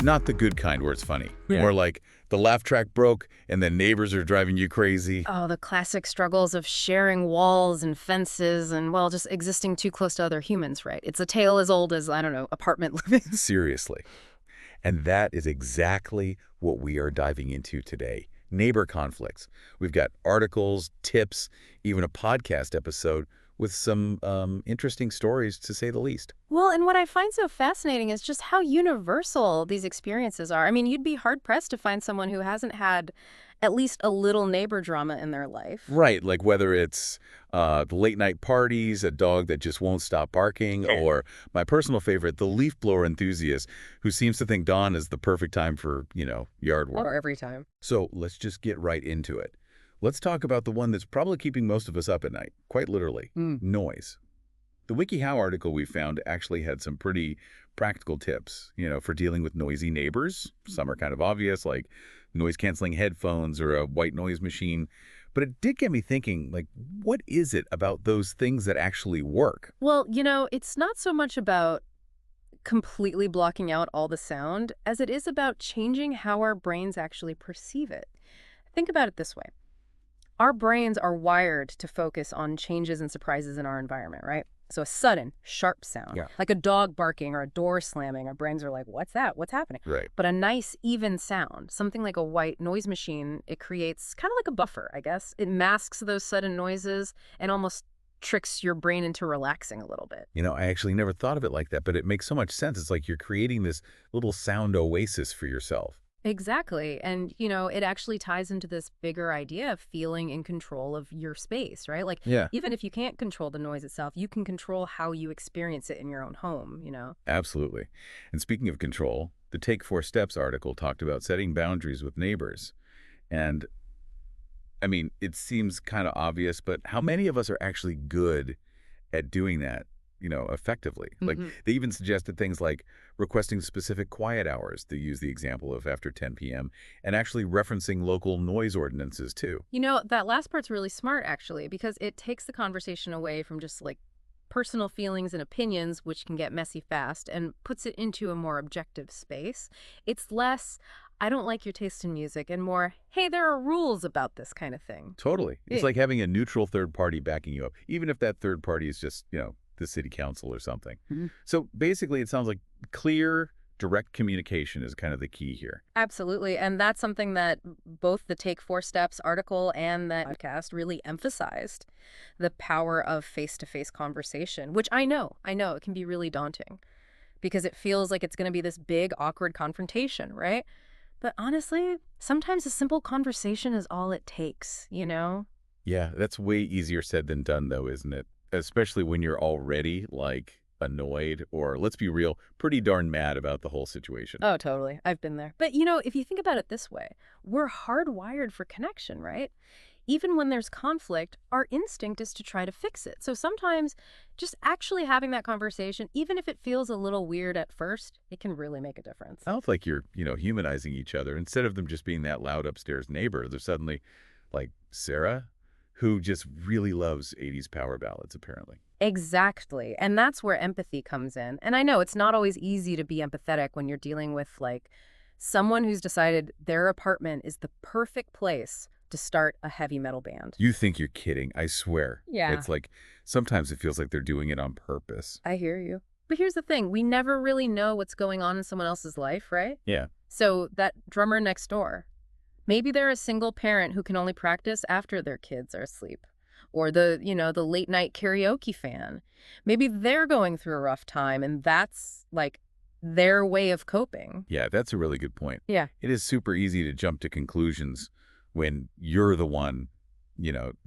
Not the good kind where it's funny. Yeah. More like the laugh track broke and then neighbors are driving you crazy. Oh, the classic struggles of sharing walls and fences and, well, just existing too close to other humans, right? It's a tale as old as, I don't know, apartment living. Seriously. And that is exactly what we are diving into today. Neighbor conflicts. We've got articles, tips, even a podcast episode with some interesting stories, to say the least. Well, and what I find so fascinating is just how universal these experiences are. I mean, you'd be hard-pressed to find someone who hasn't had at least a little neighbor drama in their life. Right, like whether it's the late-night parties, a dog that just won't stop barking, or my personal favorite, the leaf blower enthusiast who seems to think dawn is the perfect time for, yard work. Or every time. So let's just get right into it. Let's talk about the one that's probably keeping most of us up at night, quite literally, noise. The WikiHow article we found actually had some pretty practical tips, for dealing with noisy neighbors. Some are kind of obvious, like noise-canceling headphones or a white noise machine. But it did get me thinking, what is it about those things that actually work? Well, it's not so much about completely blocking out all the sound as it is about changing how our brains actually perceive it. Think about it this way. Our brains are wired to focus on changes and surprises in our environment, right? So a sudden, sharp sound, like a dog barking or a door slamming, our brains are like, what's that? What's happening? Right. But a nice, even sound, something like a white noise machine, it creates kind of like a buffer, I guess. It masks those sudden noises and almost tricks your brain into relaxing a little bit. I actually never thought of it like that, but it makes so much sense. It's like you're creating this little sound oasis for yourself. Exactly. And, it actually ties into this bigger idea of feeling in control of your space, right? Even if you can't control the noise itself, you can control how you experience it in your own home, Absolutely. And speaking of control, the Take 4 Steps article talked about setting boundaries with neighbors. And, I mean, it seems kind of obvious, but how many of us are actually good at doing that? Effectively. They even suggested things like requesting specific quiet hours, to use the example of after 10 p.m., and actually referencing local noise ordinances, too. That last part's really smart, actually, because it takes the conversation away from just, personal feelings and opinions, which can get messy fast, and puts it into a more objective space. It's less, I don't like your taste in music, and more, hey, there are rules about this kind of thing. Totally. It's like having a neutral third party backing you up, even if that third party is just, the city council or something. So basically, it sounds like clear, direct communication is kind of the key here. Absolutely. And that's something that both the Take 4 Steps article and the podcast really emphasized, the power of face-to-face conversation, which I know it can be really daunting because it feels like it's going to be this big, awkward confrontation, right? But honestly, sometimes a simple conversation is all it takes, Yeah, that's way easier said than done, though, isn't it? Especially when you're already, annoyed or, let's be real, pretty darn mad about the whole situation. Oh, totally. I've been there. But, if you think about it this way, we're hardwired for connection, right? Even when there's conflict, our instinct is to try to fix it. So sometimes just actually having that conversation, even if it feels a little weird at first, it can really make a difference. Sounds like you're, humanizing each other. Instead of them just being that loud upstairs neighbor, they're suddenly like Sarah, who just really loves 80s power ballads, apparently. Exactly. And that's where empathy comes in. And I know it's not always easy to be empathetic when you're dealing with, someone who's decided their apartment is the perfect place to start a heavy metal band. You think you're kidding, I swear. Yeah. It's sometimes it feels like they're doing it on purpose. I hear you. But here's the thing. We never really know what's going on in someone else's life, right? Yeah. So that drummer next door, maybe they're a single parent who can only practice after their kids are asleep. Or the late night karaoke fan. Maybe they're going through a rough time and that's their way of coping. Yeah, that's a really good point. Yeah. It is super easy to jump to conclusions when you're the one,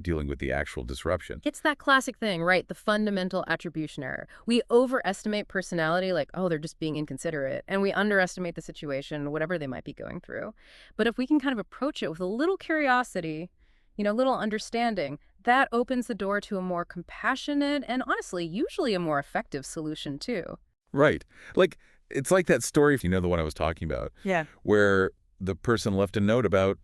dealing with the actual disruption. It's that classic thing, right? The fundamental attribution error. We overestimate personality, they're just being inconsiderate, and we underestimate the situation, whatever they might be going through. But if we can kind of approach it with a little curiosity, little understanding, that opens the door to a more compassionate and honestly, usually a more effective solution too. Right. It's like that story, the one I was talking about. Yeah. Where the person left a note about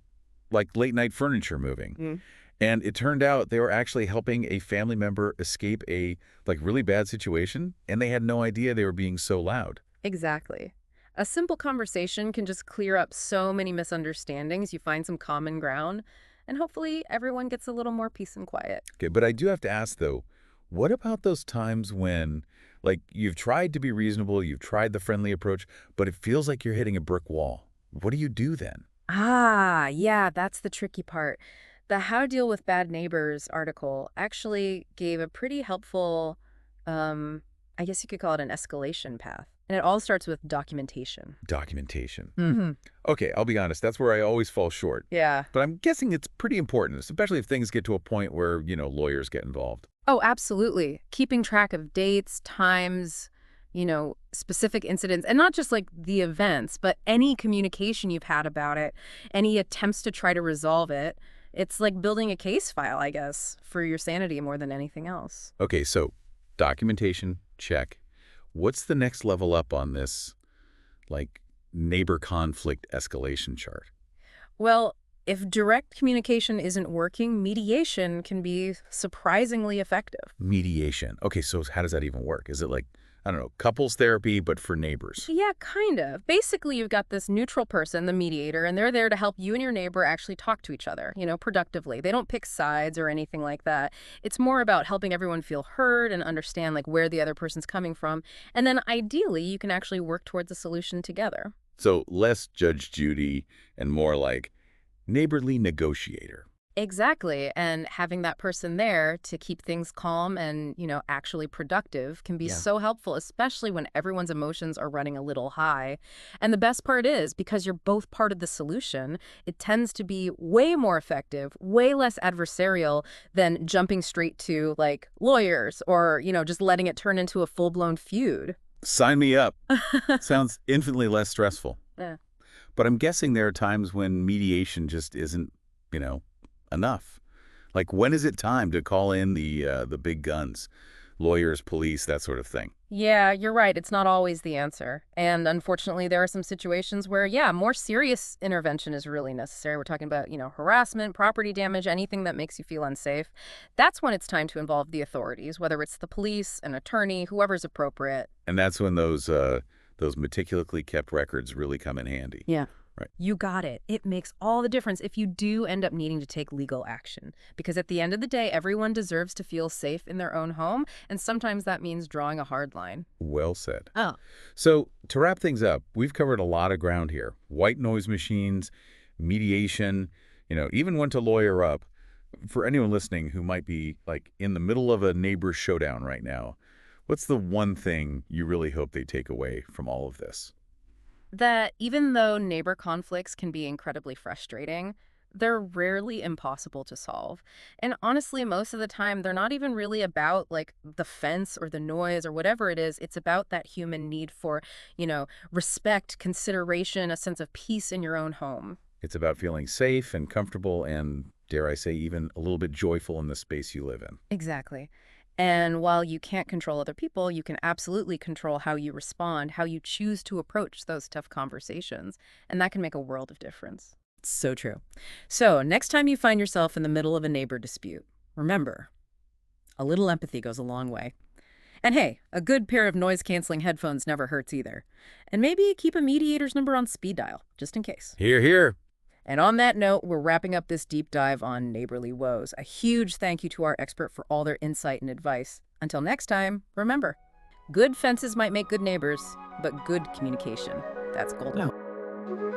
late night furniture moving. And it turned out they were actually helping a family member escape a really bad situation, and they had no idea they were being so loud. Exactly. A simple conversation can just clear up so many misunderstandings. You find some common ground, and hopefully everyone gets a little more peace and quiet. Okay, but I do have to ask, though, what about those times when, like, you've tried to be reasonable, you've tried the friendly approach, but it feels like you're hitting a brick wall? What do you do then? Ah, yeah, that's the tricky part. The How to Deal with Bad Neighbors article actually gave a pretty helpful, I guess you could call it an escalation path. And it all starts with documentation. Documentation. Hmm. Okay, I'll be honest, that's where I always fall short. Yeah. But I'm guessing it's pretty important, especially if things get to a point where, lawyers get involved. Oh, absolutely. Keeping track of dates, times, specific incidents, and not just like the events, but any communication you've had about it, any attempts to try to resolve it. It's like building a case file, I guess, for your sanity more than anything else. Okay, so documentation, check. What's the next level up on this, like, neighbor conflict escalation chart? Well, if direct communication isn't working, mediation can be surprisingly effective. Mediation. Okay, so how does that even work? Is it like, I don't know, couples therapy, but for neighbors? Yeah, kind of. Basically, you've got this neutral person, the mediator, and they're there to help you and your neighbor actually talk to each other, productively. They don't pick sides or anything like that. It's more about helping everyone feel heard and understand like where the other person's coming from. And then ideally, you can actually work towards a solution together. So less Judge Judy and more like neighborly negotiator. Exactly. And having that person there to keep things calm and, actually productive can be Yeah. so helpful, especially when everyone's emotions are running a little high. And the best part is, because you're both part of the solution, it tends to be way more effective, way less adversarial than jumping straight to like lawyers or, just letting it turn into a full-blown feud. Sign me up. Sounds infinitely less stressful. Yeah. But I'm guessing there are times when mediation just isn't, enough. Like, when is it time to call in the big guns? Lawyers, police, that sort of thing. Yeah, you're right. It's not always the answer. And unfortunately, there are some situations where, yeah, more serious intervention is really necessary. We're talking about, harassment, property damage, anything that makes you feel unsafe. That's when it's time to involve the authorities, whether it's the police, an attorney, whoever's appropriate. And that's when those meticulously kept records really come in handy. Yeah. Right. You got it. It makes all the difference if you do end up needing to take legal action. Because at the end of the day, everyone deserves to feel safe in their own home, and sometimes that means drawing a hard line. Well said. Oh. So to wrap things up, we've covered a lot of ground here. White noise machines, mediation, even when to lawyer up. For anyone listening who might be like in the middle of a neighbor showdown right now, what's the one thing you really hope they take away from all of this? That even though neighbor conflicts can be incredibly frustrating, they're rarely impossible to solve. And honestly, most of the time, they're not even really about like the fence or the noise or whatever it is. It's about that human need for, respect, consideration, a sense of peace in your own home. It's about feeling safe and comfortable and, dare I say, even a little bit joyful in the space you live in. Exactly. And while you can't control other people, you can absolutely control how you respond, how you choose to approach those tough conversations. And that can make a world of difference. So true. So next time you find yourself in the middle of a neighbor dispute, remember, a little empathy goes a long way. And hey, a good pair of noise-canceling headphones never hurts either. And maybe keep a mediator's number on speed dial, just in case. Hear, hear. And on that note, we're wrapping up this deep dive on neighborly woes. A huge thank you to our expert for all their insight and advice. Until next time, remember, good fences might make good neighbors, but good communication, that's golden. No.